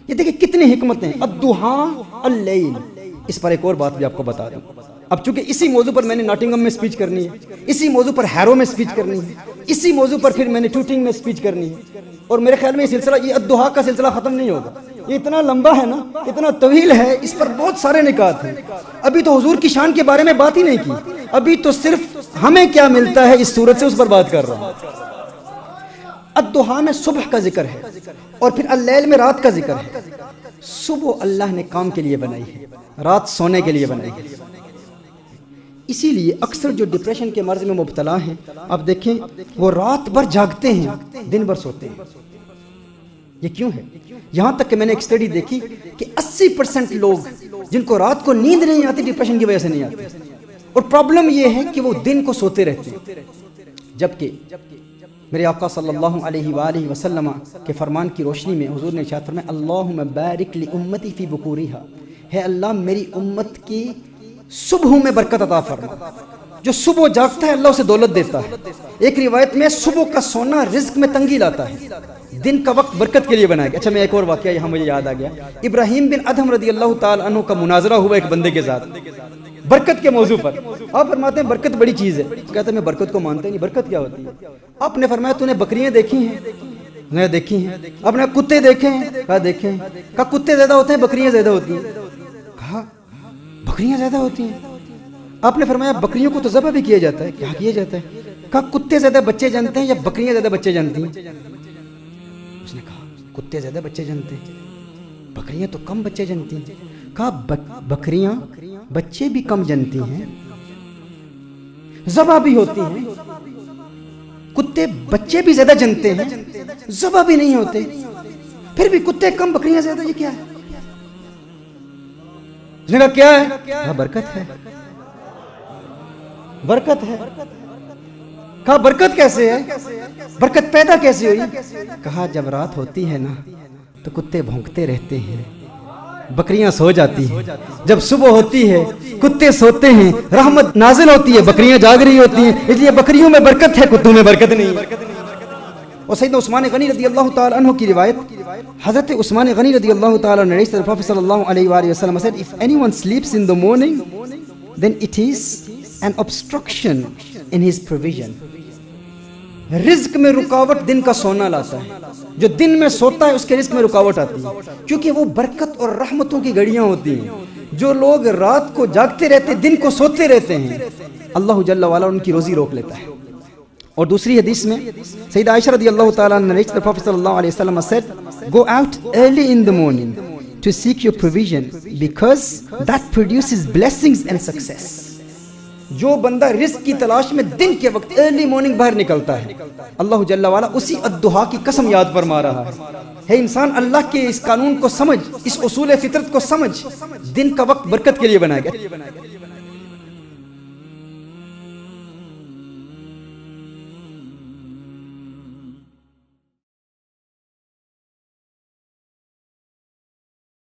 یہ دیکھیں کتنی حکمتیں. الضحیٰ اللیل. اس پر ایک اور بات بھی آپ کو بتا دوں. اب چونکہ اسی موضوع پر میں نے ناٹنگم میں سپیچ کرنی ہے, اسی موضوع پر ہیرو میں سپیچ کرنی ہے, اسی موضوع پر پھر میں نے ٹوٹنگ میں سپیچ کرنی ہے, اور میرے خیال میں یہ سلسلہ, یہ الضحیٰ کا سلسلہ ختم نہیں ہوگا. یہ اتنا لمبا ہے نا, اتنا طویل ہے, اس پر بہت سارے نکات ہیں. ابھی تو حضور کی شان کے بارے میں بات ہی نہیں کی, ابھی تو صرف ہمیں کیا ملتا ہے اس صورت سے اس پر بات کر رہا ہوں. الضحیٰ میں صبح کا ذکر ہے, اور پھر اللیل میں رات کا ذکر ہے. صبح اللہ نے کام کے لیے بنائی ہے, رات سونے کے لیے بنائی ہے. اسی لیے اکثر جو ڈپریشن کے مرض میں مبتلا ہیں, آپ دیکھیں وہ رات بھر جاگتے ہیں, دن بھر سوتے ہیں. یہ کیوں ہے؟ یہاں تک کہ میں نے ایک اسٹڈی دیکھی کہ 80% لوگ جن کو رات کو نیند نہیں آتی ڈپریشن کی وجہ سے نہیں آتی, اور پرابلم یہ ہے کہ وہ دن کو سوتے رہتے ہیں. جبکہ میرے آقا صلی اللہ علیہ وآلہ وسلم کے فرمان کی روشنی میں حضور نے ارشاد فرمایا, اللہم بارک لامتی فی بکورہا, ہے اللہ میری امت کی صبحوں میں برکت عطا فرما. جو صبح جاگتا ہے اللہ اسے دولت دیتا ہے. ایک روایت میں صبح کا سونا رزق میں تنگی لاتا ہے, دن کا وقت برکت کے لیے بنایا گیا. اچھا میں ایک اور واقعہ یہاں مجھے یاد آ گیا. ابراہیم بن ادھم رضی اللہ تعالی عنہ کا مناظرہ ہوا ایک بندے کے ساتھ برکت کے موضوع پر. آپ فرماتے ہیں برکت بڑی چیز ہے. کہتے ہیں میں برکت کو مانتے نہیں, برکت کیا ہوتی ہے؟ آپ نے فرمایا تو نے بکریاں دیکھی ہیں؟ میں دیکھی ہیں. آپ نے کتے دیکھے ہیں؟ کہا دیکھے ہیں. کہا کتے زیادہ ہوتے ہیں بکریاں زیادہ ہوتی ہیں؟ کہا بکریاں زیادہ ہوتی ہیں. آپ نے فرمایا بکریوں کو تو ذبح بھی کیا جاتا ہے. کیا کیا جاتا ہے؟ کہا کتے زیادہ بچے جنتے ہیں یا بکریاں زیادہ بچے جنتی ہیں؟ اس نے کہا کتے زیادہ بچے جنتے ہیں, بکریاں تو کم بچے جنتی ہیں. کہا بکریاں بچے بھی کم جنتی ہیں, ذبح بھی ہوتی ہیں. کتے بچے بھی زیادہ جنتے ہیں, ذبح بھی نہیں ہوتے, پھر بھی کتے کم بکریاں زیادہ. یہ کیا ہے؟ اس نے کہا کیا ہے؟ کہا برکت ہے. برکت ہے. کہا برکت کیسے ہے؟ برکت پیدا کیسے ہوئی؟ کہا جب رات ہوتی ہے نا تو کتے بھونکتے رہتے ہیں, بکریاں سو جاتی ہیں. جب صبح ہوتی ہے کتے سوتے ہیں, رحمت نازل ہوتی ہے, بکریاں جاگ رہی ہوتی ہیں. اس لیے بکریوں میں برکت ہے, کتوں میں برکت نہیں ہے. اور سیدنا عثمان غنی رضی اللہ تعالی عنہ کی روایت, حضرت عثمان غنی رضی اللہ تعالی عنہ نے پروفیٹ صلی اللہ علیہ وآلہ وسلم said, if anyone sleeps in the morning then it is an obstruction in his provision. رزق میں رکاوٹ دن کا سونا لاتا ہے. جو دن میں سوتا ہے اس کے رزق میں رکاوٹ آتی ہے, کیونکہ وہ برکت اور رحمتوں کی گھڑیاں ہوتی ہیں. جو لوگ رات کو جاگتے رہتے دن کو سوتے رہتے ہیں, اللہ جل وعلا ان کی روزی روک لیتا ہے. اور دوسری حدیث میں سیدہ عائشہ رضی اللہ تعالیٰ عنہ نے پروفیٹ صلی اللہ علیہ وسلم said, go out early in the morning to seek your provision because that produces blessings and success. جو بندہ رزق کی تلاش میں دن کے وقت ارلی مارننگ باہر نکلتا ہے, اللہ جل وعلا اسی الضحیٰ کی قسم یاد فرما رہا ہے. انسان اللہ کے اس قانون کو سمجھ, اس اصول فطرت کو سمجھ, دن کا وقت برکت کے لیے بنایا گیا.